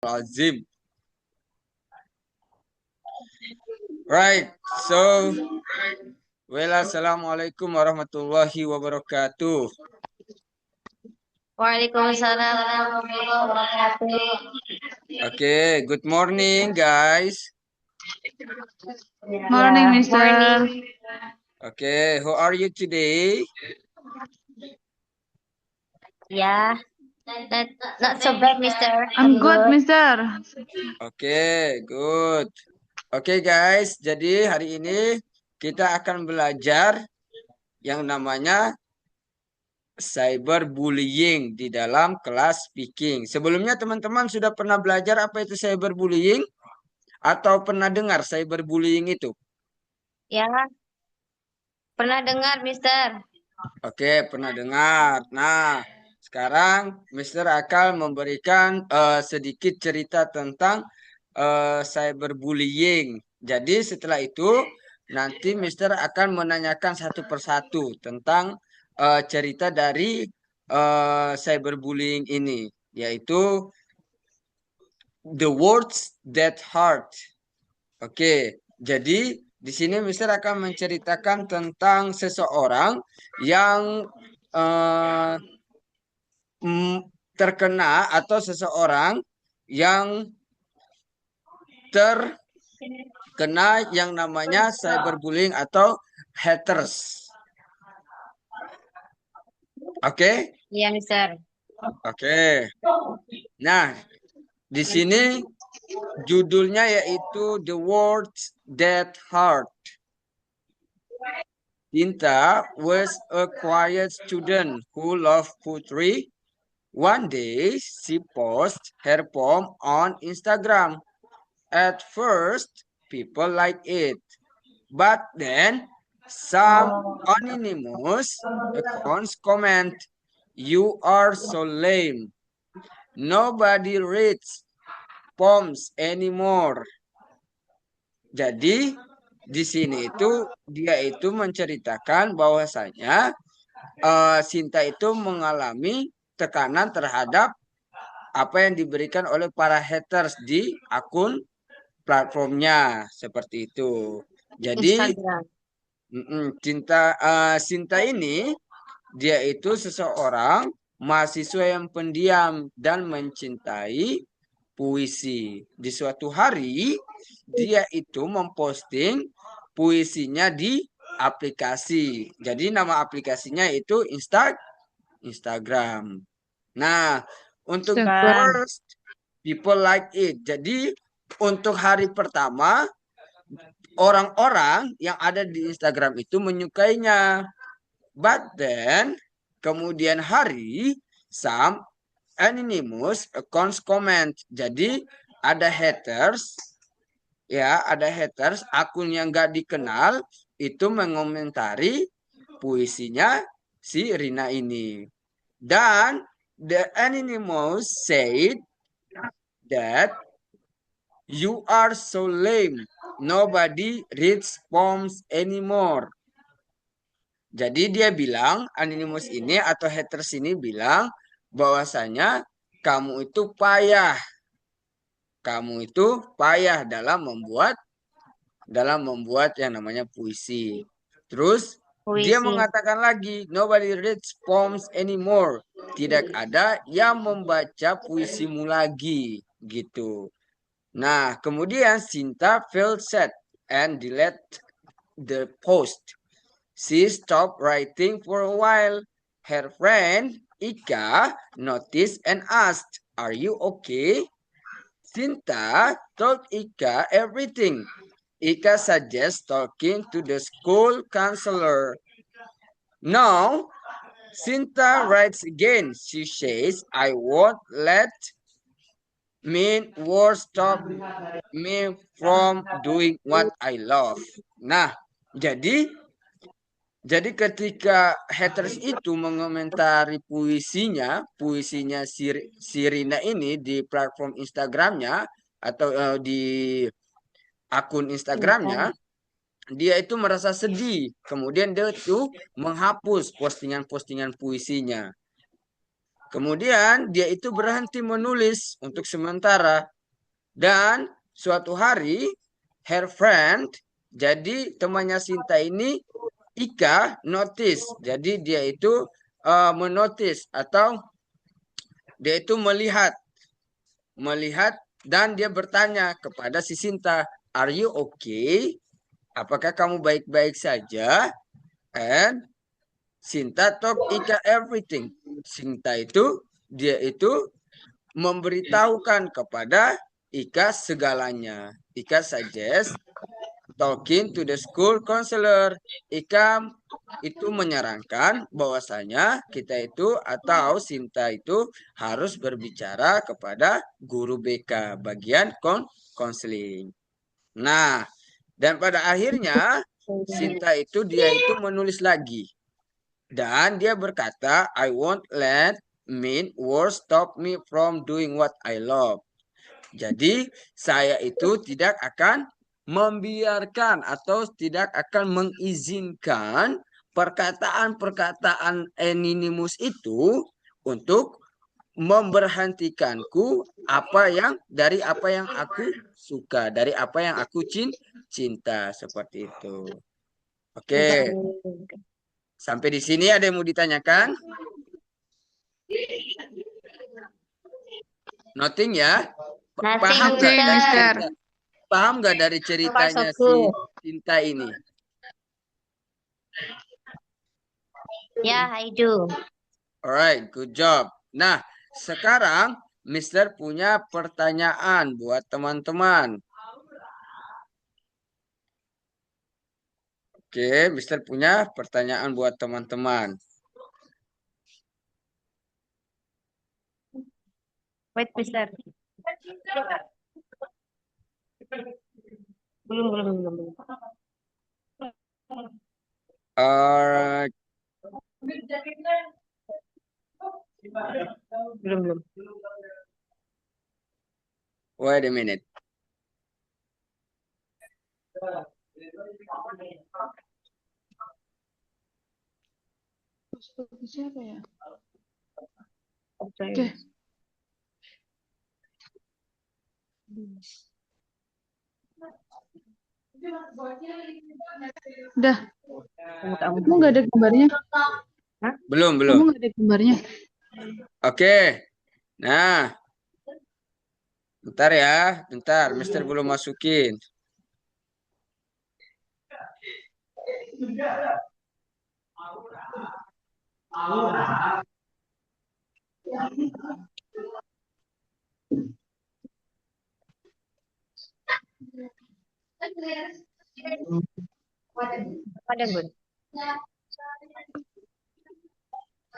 Azim. Right, so, assalamualaikum warahmatullahi wabarakatuh. Waalaikumsalam warahmatullahi wabarakatuh. Okay, good morning, guys. Morning, Ya, Mister. morning. Okay, how are you today? Ya, not so bad, Mister. I'm good, Mister. Okay, good. Okay, guys, jadi hari ini kita akan belajar yang namanya cyberbullying di dalam kelas speaking. Sebelumnya teman-teman sudah pernah belajar apa itu cyberbullying atau pernah dengar cyberbullying itu? Ya, pernah dengar, Mister? Oke, pernah dengar. Nah, sekarang Mister akan memberikan sedikit cerita tentang cyberbullying. Jadi setelah itu nanti Mister akan menanyakan satu persatu tentang cerita dari cyberbullying ini, yaitu the words that hurt. Oke, jadi di sini Mister akan menceritakan tentang seseorang yang eh, terkena atau seseorang yang terkena yang namanya cyberbullying atau haters. Oke? Iya, Mister. Oke. Nah, di sini judulnya yaitu The Words That Hurt. Tinta was a quiet student who loved poetry. One day, she posted her poem on Instagram. At first, people liked it, but then some anonymous accounts comment, "You are so lame. Nobody reads poems anymore." Jadi di sini itu dia itu menceritakan bahwasanya Sinta itu mengalami tekanan terhadap apa yang diberikan oleh para haters di akun platformnya seperti itu. Jadi Instagram. Sinta ini dia itu seseorang mahasiswa yang pendiam dan mencintai puisi. Di suatu hari dia itu memposting puisinya di aplikasi. Jadi nama aplikasinya itu Instagram. Nah, untuk Instagram. first people like it. Jadi untuk hari pertama orang-orang yang ada di Instagram itu menyukainya. But then kemudian hari some anonymous accounts comment. Jadi ada haters ada haters akun yang gak dikenal itu mengomentari puisinya si Rina ini. Dan the anonymous said that you are so lame. Nobody reads poems anymore. Jadi dia bilang, anonymous ini atau haters ini bilang bahwasanya kamu itu payah. Kamu itu payah dalam membuat yang namanya puisi. Terus dia Puisi. mengatakan lagi, nobody reads poems anymore. Tidak ada yang membaca puisimu lagi, gitu. Nah, kemudian Sinta felt sad and delete the post. She stopped writing for a while. Her friend Ika noticed and asked, "Are you okay?" Sinta told Ika everything. Ika suggests talking to the school counselor. Now, Sinta writes again. She says, "I won't let mean words stop me from doing what I love." Nah, jadi ketika haters itu mengomentari puisinya si Rina ini di platform Instagramnya atau di akun Instagramnya, dia itu merasa sedih. Kemudian dia itu menghapus postingan-postingan puisinya. Kemudian dia itu berhenti menulis untuk sementara. Dan suatu hari her friend, jadi temannya Sinta ini Ika notice. Jadi dia itu menotis atau dia itu melihat dan dia bertanya kepada si Sinta, "Are you okay? Apakah kamu baik-baik saja?" And Sinta told Ika everything. Sinta itu dia itu memberitahukan kepada Ika segalanya. Ika suggest talking to the school counselor. Ika itu menyarankan bahwasanya kita itu atau Sinta itu harus berbicara kepada guru BK bagian konseling. Nah, dan pada akhirnya Sinta itu dia itu menulis lagi dan dia berkata, I won't let mean words stop me from doing what I love. Jadi saya itu tidak akan membiarkan atau tidak akan mengizinkan perkataan-perkataan anonymous itu untuk memberhentikanku dari apa yang aku suka, dari apa yang aku cinta seperti itu. Oke, sampai di sini ada yang mau ditanyakan? Nothing ya? Paham nggak Nothing, dari Mister. cerita? Paham nggak dari ceritanya si Sinta ini? Yeah, I do. Alright, good job. Nah, sekarang Mister punya pertanyaan buat teman-teman. Oke, Mister punya pertanyaan buat teman-teman. Wait, Mister. Belum. Alright, Belum. wait a minute. Siapa ya? Oke. Oke. Udah. Kamu nggak ada gambarnya? Belum. Kamu nggak ada gambarnya? Oke. Nah, bentar ya, bentar. Mister belum masukin. Ada, Bun.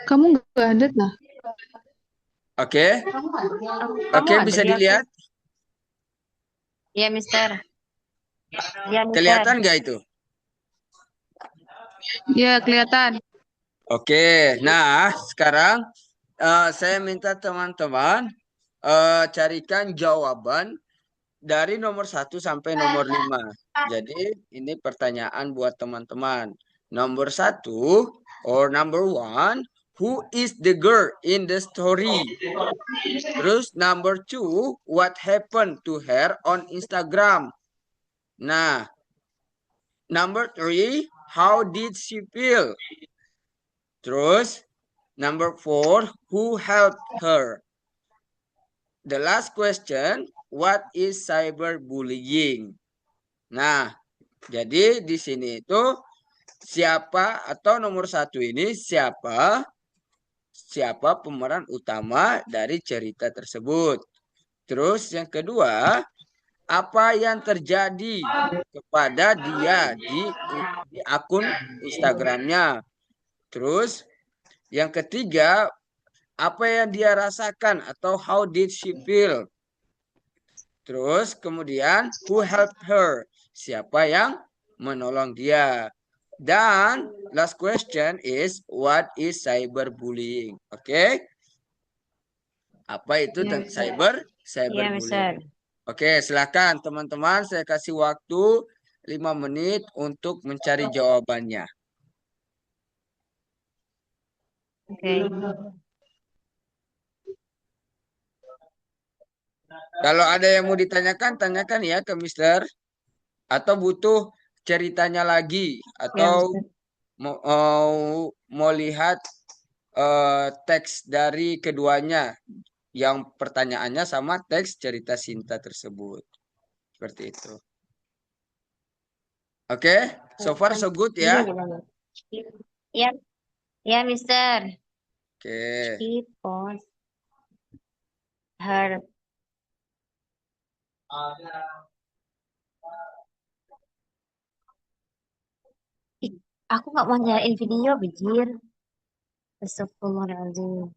Kamu nggak ada lah. Oke, Kamu ada bisa di aku? dilihat? Iya, Mister. Iya, Mister. Kelihatan nggak itu? Ya, kelihatan. Oke, nah sekarang saya minta teman-teman carikan jawaban dari nomor 1 sampai nomor 5. Jadi ini pertanyaan buat teman-teman. Nomor 1 or number 1, who is the girl in the story? Terus number 2, what happened to her on Instagram? Nah, number 3, how did she feel? Terus number 4, who helped her? The last question, what is cyberbullying? Nah, jadi di sini itu siapa atau nomor 1 ini siapa pemeran utama dari cerita tersebut. Terus yang kedua, apa yang terjadi kepada dia di akun Instagramnya. Terus yang ketiga, apa yang dia rasakan atau how did she feel. Terus kemudian who helped her? Siapa yang menolong dia? Dan last question is what is cyberbullying? Oke? Apa itu cyberbullying? Oke, silakan teman-teman, saya kasih waktu 5 menit untuk mencari jawabannya. Oke. Kalau ada yang mau ditanyakan, tanyakan ya ke Mister. Atau butuh ceritanya lagi. Ya, Atau Mister. mau lihat teks dari keduanya. Yang pertanyaannya sama teks cerita Sinta tersebut. Seperti itu. Oke, so far so good Ini ya. gimana? Ya, ya, Mister. Oke. Keep on her. Ih, aku nggak mau nyalain video, bejir. Astagfirullahaladzim.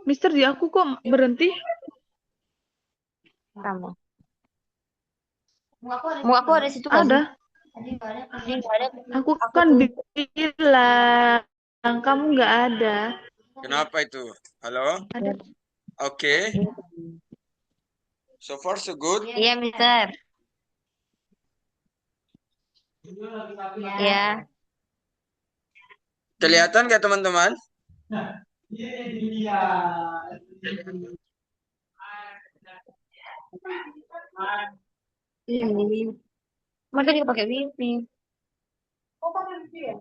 Mister, di aku kok berhenti? Kamu. Mau aku ada di situ gak sih? Ada. Ini nggak ada. Aku Aku kan tuh. bilang kamu nggak ada. Kenapa itu? Halo? Ada. Oke. So far so good. Iya, Mister. Ya. Kelihatan nggak teman-teman? Ini. Mereka juga pakai wifi. Oh, pakai wifi ya?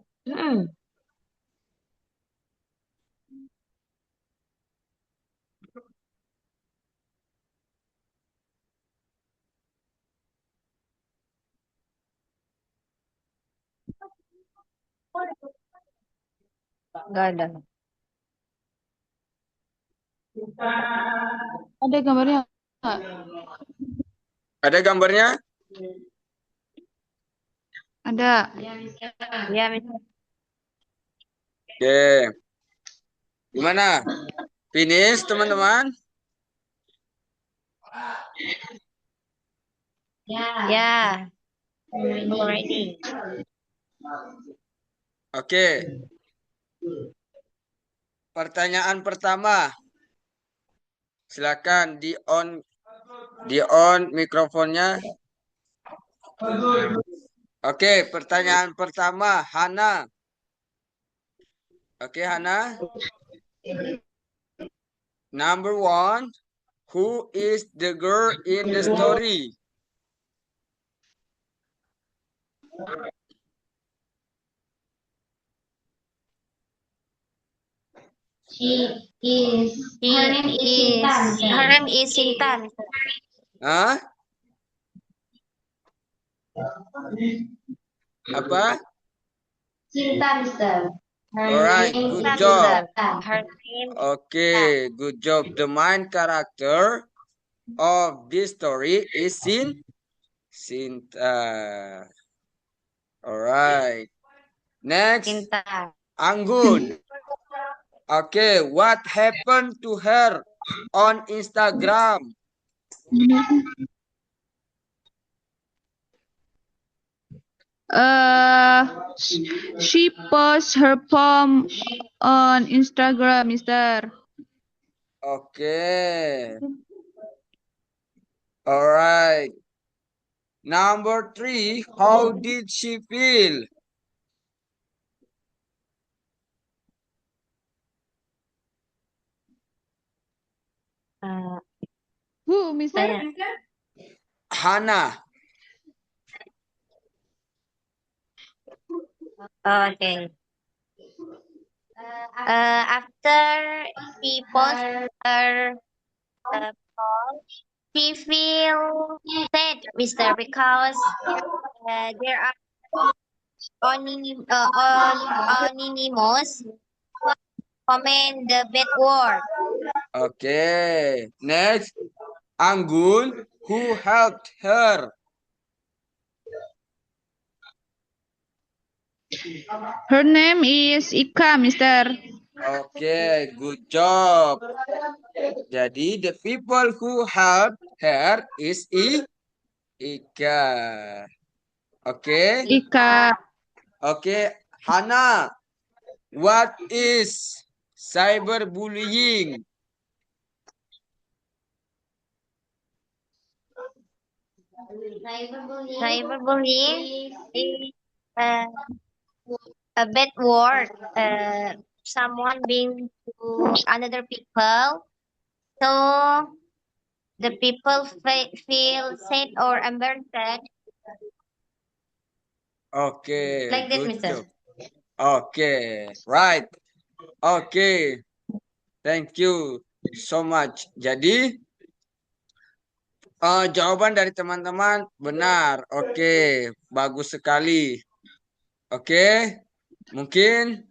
Nggak ada. Ada gambarnya nggak? Ada gambarnya? Ada. Iya, Mister. Oke. Gimana? Finish teman-teman? Ya. Already. Oke. Pertanyaan pertama. Silakan di on mikrofonnya. Oke, pertanyaan pertama, Hana. Okay, Hana. Number 1. Who is the girl in the story? She is. Her name is Sinta. Her name is Sinta. Hah? Apa? Sinta, Mister. Her Alright, name good is job. Sinta. Her name. Okay, good job. The main character of this story is Sinta. Alright. Next, Sinta. Anggun. Okay, what happened to her on Instagram? She posts her poem on Instagram, Mister. Okay. Alright. Number 3, how did she feel? Who, Mister? Hana. Okay. After she post her post, she feel sad, Mister, because there are anonymous comment the bad word. Okay. Next, Anggun, who helped her? Her name is Ika, Mister. Okay, good job. Jadi the people who helped her is Ika. Okay. Ika. Okay, Hana, what is cyberbullying? Cyberbullying is uh, a bad word. Someone being to another people. So the people feel sad or embarrassed. Okay, Like that, good Mister. job. Okay, right. Okay, thank you so much. Jadi, jawaban dari teman-teman benar. Oke, bagus sekali. Oke, mungkin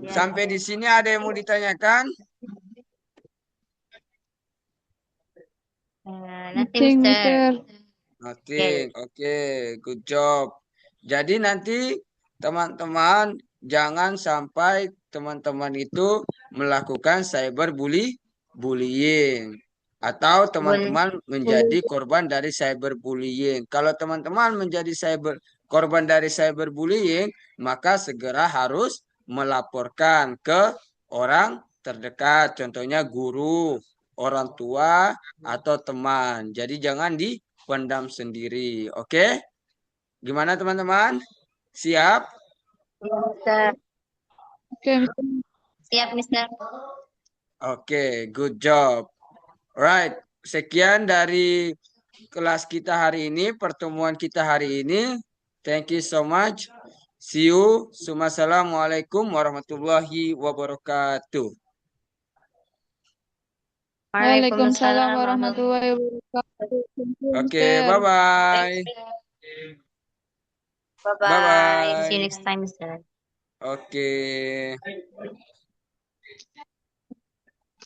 sampai di sini ada yang mau ditanyakan? Nothing, Nothing, Mister. Mister. Nothing. Oke, good job. Jadi nanti teman-teman jangan sampai teman-teman itu melakukan bullying atau teman-teman menjadi korban dari cyberbullying. Kalau teman-teman menjadi korban dari cyberbullying, maka segera harus melaporkan ke orang terdekat, contohnya guru, orang tua, atau teman. Jadi jangan dipendam sendiri. Oke? Gimana teman-teman? Siap? Mister. Oke, Mister. Siap, Mister. Oke, good job. Alright, sekian dari kelas kita hari ini, pertemuan kita hari ini. Thank you so much. See you. Assalamualaikum warahmatullahi wabarakatuh. Waalaikumsalam warahmatullahi wabarakatuh. Thank you, Oke, Mister. bye-bye. Bye-bye. Bye-bye. See you next time, Mister. Oke.